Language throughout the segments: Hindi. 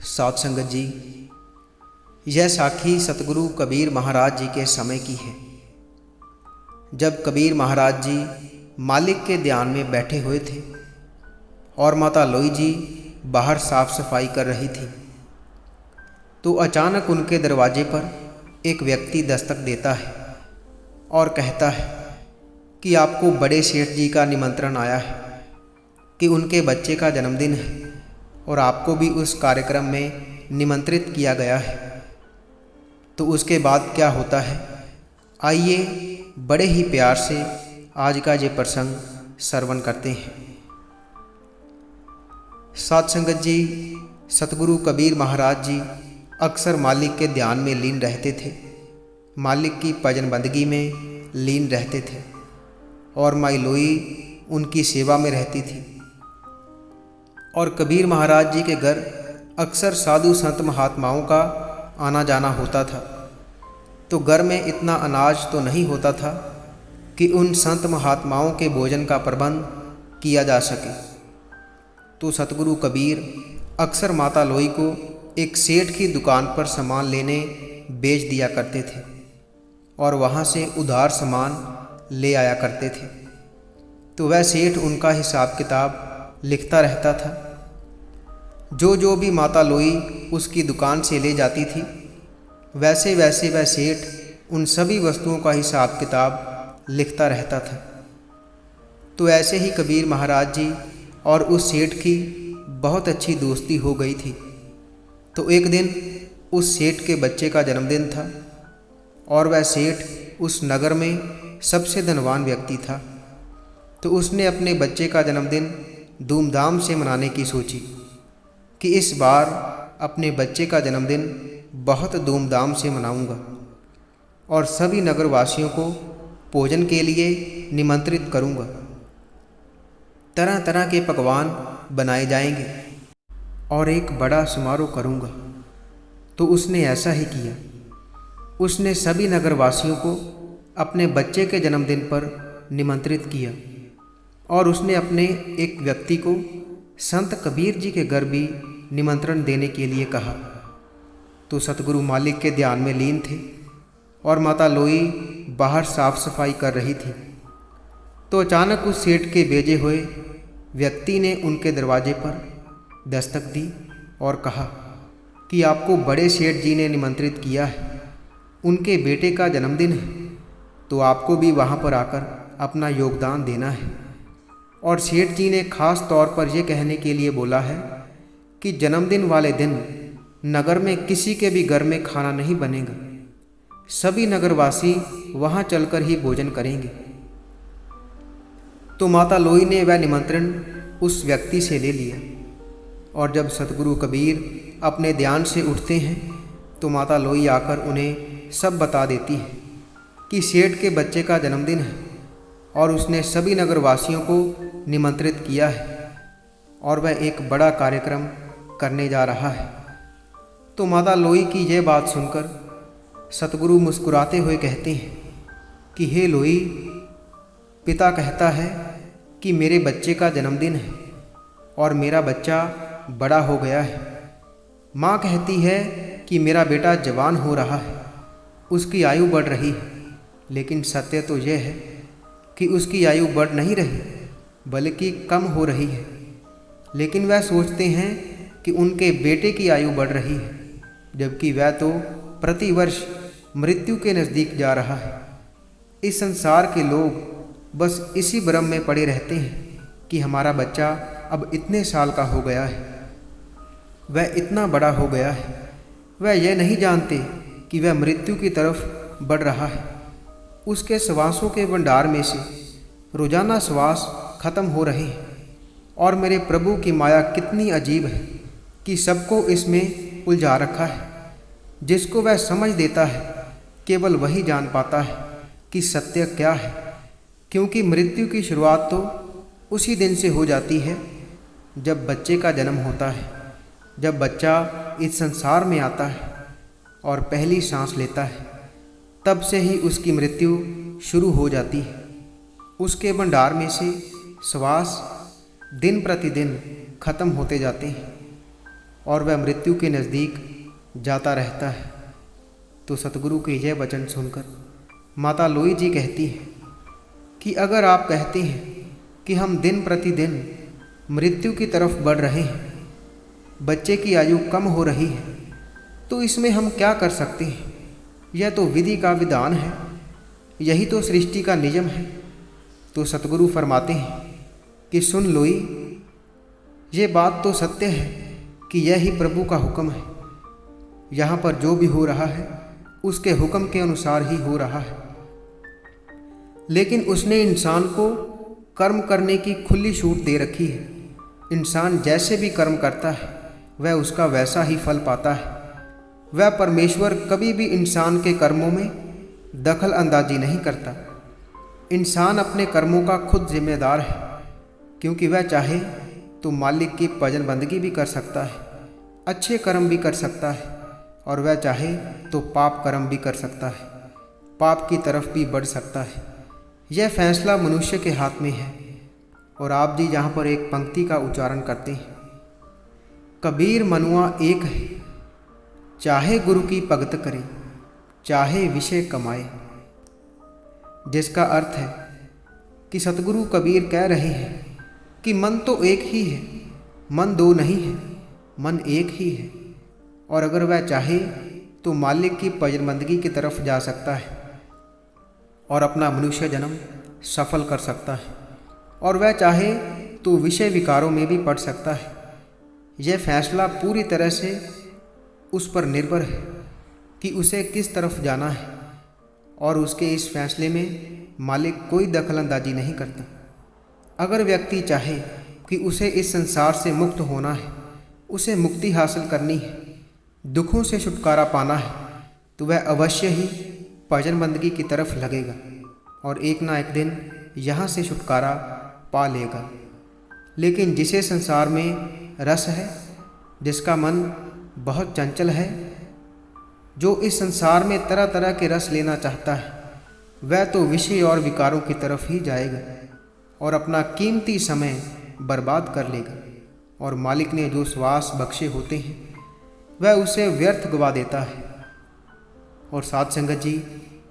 साध संगत जी, यह साखी सतगुरु कबीर महाराज जी के समय की है। जब कबीर महाराज जी मालिक के ध्यान में बैठे हुए थे और माता लोई जी बाहर साफ सफाई कर रही थी, तो अचानक उनके दरवाजे पर एक व्यक्ति दस्तक देता है और कहता है कि आपको बड़े सेठ जी का निमंत्रण आया है कि उनके बच्चे का जन्मदिन है और आपको भी उस कार्यक्रम में निमंत्रित किया गया है। तो उसके बाद क्या होता है, आइए बड़े ही प्यार से आज का ये प्रसंग श्रवण करते हैं। साध संगत जी, सतगुरु कबीर महाराज जी अक्सर मालिक के ध्यान में लीन रहते थे, मालिक की भजन बंदगी में लीन रहते थे और माई लोई उनकी सेवा में रहती थी। और कबीर महाराज जी के घर अक्सर साधु संत महात्माओं का आना जाना होता था। तो घर में इतना अनाज तो नहीं होता था कि उन संत महात्माओं के भोजन का प्रबंध किया जा सके। तो सतगुरु कबीर अक्सर माता लोई को एक सेठ की दुकान पर सामान लेने बेच दिया करते थे और वहाँ से उधार सामान ले आया करते थे। तो वह सेठ उनका हिसाब किताब लिखता रहता था। जो भी माता लोई उसकी दुकान से ले जाती थी, वैसे वैसे वह सेठ उन सभी वस्तुओं का हिसाब किताब लिखता रहता था। तो ऐसे ही कबीर महाराज जी और उस सेठ की बहुत अच्छी दोस्ती हो गई थी। तो एक दिन उस सेठ के बच्चे का जन्मदिन था और वह सेठ उस नगर में सबसे धनवान व्यक्ति था। तो उसने अपने बच्चे का जन्मदिन धूमधाम से मनाने की सोची कि इस बार अपने बच्चे का जन्मदिन बहुत धूमधाम से मनाऊंगा और सभी नगरवासियों को भोजन के लिए निमंत्रित करूंगा। तरह तरह के पकवान बनाए जाएंगे और एक बड़ा समारोह करूंगा। तो उसने ऐसा ही किया। उसने सभी नगरवासियों को अपने बच्चे के जन्मदिन पर निमंत्रित किया और उसने अपने एक व्यक्ति को संत कबीर जी के घर भी निमंत्रण देने के लिए कहा। तो सतगुरु मालिक के ध्यान में लीन थे और माता लोई बाहर साफ सफाई कर रही थी। तो अचानक उस सेठ के भेजे हुए व्यक्ति ने उनके दरवाजे पर दस्तक दी और कहा कि आपको बड़े सेठ जी ने निमंत्रित किया है, उनके बेटे का जन्मदिन है, तो आपको भी वहाँ पर आकर अपना योगदान देना है। और सेठ जी ने खास तौर पर यह कहने के लिए बोला है कि जन्मदिन वाले दिन नगर में किसी के भी घर में खाना नहीं बनेगा, सभी नगरवासी वहाँ चलकर ही भोजन करेंगे। तो माता लोई ने वह निमंत्रण उस व्यक्ति से ले लिया और जब सतगुरु कबीर अपने ध्यान से उठते हैं तो माता लोई आकर उन्हें सब बता देती है कि सेठ के बच्चे का जन्मदिन है और उसने सभी नगरवासियों को निमंत्रित किया है और वह एक बड़ा कार्यक्रम करने जा रहा है। तो माता लोई की यह बात सुनकर सतगुरु मुस्कुराते हुए कहते हैं कि हे लोई, पिता कहता है कि मेरे बच्चे का जन्मदिन है और मेरा बच्चा बड़ा हो गया है। माँ कहती है कि मेरा बेटा जवान हो रहा है, उसकी आयु बढ़ रही है, लेकिन सत्य तो यह है कि उसकी आयु बढ़ नहीं रही बल्कि कम हो रही है। लेकिन वह सोचते हैं कि उनके बेटे की आयु बढ़ रही है, जबकि वह तो प्रतिवर्ष मृत्यु के नज़दीक जा रहा है। इस संसार के लोग बस इसी भ्रम में पड़े रहते हैं कि हमारा बच्चा अब इतने साल का हो गया है, वह इतना बड़ा हो गया है। वह यह नहीं जानते कि वह मृत्यु की तरफ बढ़ रहा है। उसके श्वासों के भंडार में से रोजाना श्वास खत्म हो रहे हैं और मेरे प्रभु की माया कितनी अजीब है कि सबको इसमें उलझा रखा है। जिसको वह समझ देता है केवल वही जान पाता है कि सत्य क्या है, क्योंकि मृत्यु की शुरुआत तो उसी दिन से हो जाती है जब बच्चे का जन्म होता है। जब बच्चा इस संसार में आता है और पहली सांस लेता है, तब से ही उसकी मृत्यु शुरू हो जाती है। उसके भंडार में से श्वास दिन प्रतिदिन खत्म होते जाते हैं और वह मृत्यु के नज़दीक जाता रहता है। तो सतगुरु के यह वचन सुनकर माता लोई जी कहती हैं कि अगर आप कहते हैं कि हम दिन प्रतिदिन मृत्यु की तरफ बढ़ रहे हैं, बच्चे की आयु कम हो रही है, तो इसमें हम क्या कर सकते हैं? यह तो विधि का विधान है, यही तो सृष्टि का नियम है। तो सतगुरु फरमाते हैं कि सुन लोई, ये बात तो सत्य है कि यह ही प्रभु का हुक्म है। यहाँ पर जो भी हो रहा है उसके हुक्म के अनुसार ही हो रहा है, लेकिन उसने इंसान को कर्म करने की खुली छूट दे रखी है। इंसान जैसे भी कर्म करता है वह उसका वैसा ही फल पाता है। वह परमेश्वर कभी भी इंसान के कर्मों में दखल अंदाजी नहीं करता। इंसान अपने कर्मों का खुद जिम्मेदार है, क्योंकि वह चाहे तो मालिक की भजन बंदगी भी कर सकता है, अच्छे कर्म भी कर सकता है, और वह चाहे तो पाप कर्म भी कर सकता है, पाप की तरफ भी बढ़ सकता है। यह फैसला मनुष्य के हाथ में है। और आप जी यहाँ पर एक पंक्ति का उच्चारण करते हैं, कबीर मनुआ एक है, चाहे गुरु की भगत करे, चाहे विषय कमाए। जिसका अर्थ है कि सतगुरु कबीर कह रहे हैं कि मन तो एक ही है, मन दो नहीं है, मन एक ही है। और अगर वह चाहे तो मालिक की भजन बंदगी की तरफ जा सकता है और अपना मनुष्य जन्म सफल कर सकता है, और वह चाहे तो विषय विकारों में भी पड़ सकता है। यह फैसला पूरी तरह से उस पर निर्भर है कि उसे किस तरफ जाना है, और उसके इस फैसले में मालिक कोई दखलंदाजी नहीं करता। अगर व्यक्ति चाहे कि उसे इस संसार से मुक्त होना है, उसे मुक्ति हासिल करनी है, दुखों से छुटकारा पाना है, तो वह अवश्य ही भजन बंदगी की तरफ लगेगा और एक ना एक दिन यहाँ से छुटकारा पा लेगा। लेकिन जिसे संसार में रस है, जिसका मन बहुत चंचल है, जो इस संसार में तरह तरह के रस लेना चाहता है, वह तो विषय और विकारों की तरफ ही जाएगा और अपना कीमती समय बर्बाद कर लेगा। और मालिक ने जो श्वास बख्शे होते हैं वह उसे व्यर्थ गवा देता है। और साध संगत जी,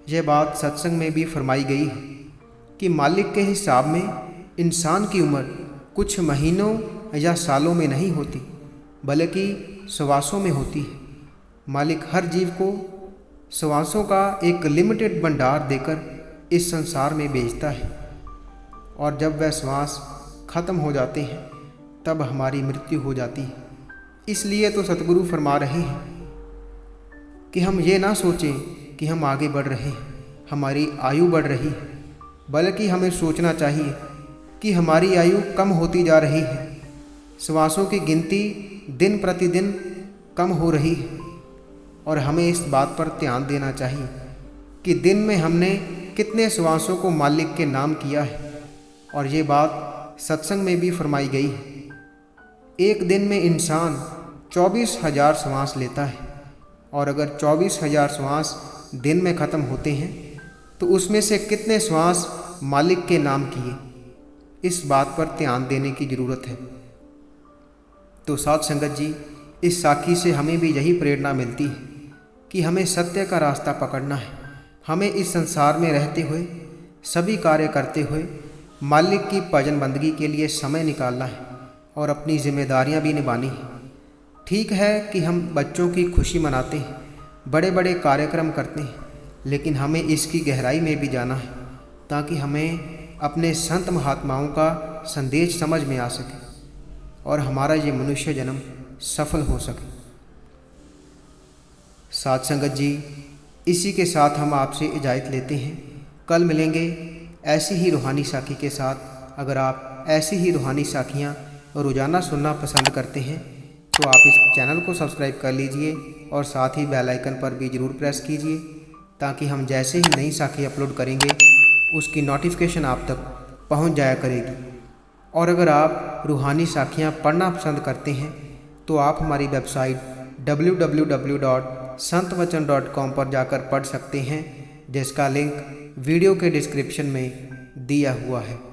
यह बात सत्संग में भी फरमाई गई है कि मालिक के हिसाब में इंसान की उम्र कुछ महीनों या सालों में नहीं होती, बल्कि श्वासों में होती है। मालिक हर जीव को श्वासों का एक लिमिटेड भंडार देकर इस संसार में भेजता है, और जब वह श्वास खत्म हो जाते हैं तब हमारी मृत्यु हो जाती है। इसलिए तो सतगुरु फरमा रहे हैं कि हम ये ना सोचें कि हम आगे बढ़ रहे हैं, हमारी आयु बढ़ रही है, बल्कि हमें सोचना चाहिए कि हमारी आयु कम होती जा रही है। श्वासों की गिनती दिन प्रतिदिन कम हो रही है, और हमें इस बात पर ध्यान देना चाहिए कि दिन में हमने कितने श्वासों को मालिक के नाम किया है। और ये बात सत्संग में भी फरमाई गई है। एक दिन में इंसान 24,000 श्वास लेता है, और अगर 24,000 श्वास दिन में ख़त्म होते हैं तो उसमें से कितने श्वास मालिक के नाम किए, इस बात पर ध्यान देने की ज़रूरत है। तो साध संगत जी, इस साखी से हमें भी यही प्रेरणा मिलती है कि हमें सत्य का रास्ता पकड़ना है। हमें इस संसार में रहते हुए, सभी कार्य करते हुए मालिक की भजन बंदगी के लिए समय निकालना है और अपनी जिम्मेदारियां भी निभानी है। ठीक है कि हम बच्चों की खुशी मनाते हैं, बड़े बड़े कार्यक्रम करते हैं, लेकिन हमें इसकी गहराई में भी जाना है ताकि हमें अपने संत महात्माओं का संदेश समझ में आ सके और हमारा ये मनुष्य जन्म सफल हो सके। साध संगत जी, इसी के साथ हम आपसे इजाज़त लेते हैं। कल मिलेंगे ऐसी ही रूहानी साखी के साथ। अगर आप ऐसी ही रूहानी साखियाँ रोज़ाना सुनना पसंद करते हैं तो आप इस चैनल को सब्सक्राइब कर लीजिए और साथ ही बेल आइकन पर भी ज़रूर प्रेस कीजिए, ताकि हम जैसे ही नई साखी अपलोड करेंगे उसकी नोटिफिकेशन आप तक पहुंच जाया करेगी। और अगर आप रूहानी साखियाँ पढ़ना पसंद करते हैं तो आप हमारी वेबसाइट www.santwachan.com पर जाकर पढ़ सकते हैं, जिसका लिंक वीडियो के डिस्क्रिप्शन में दिया हुआ है।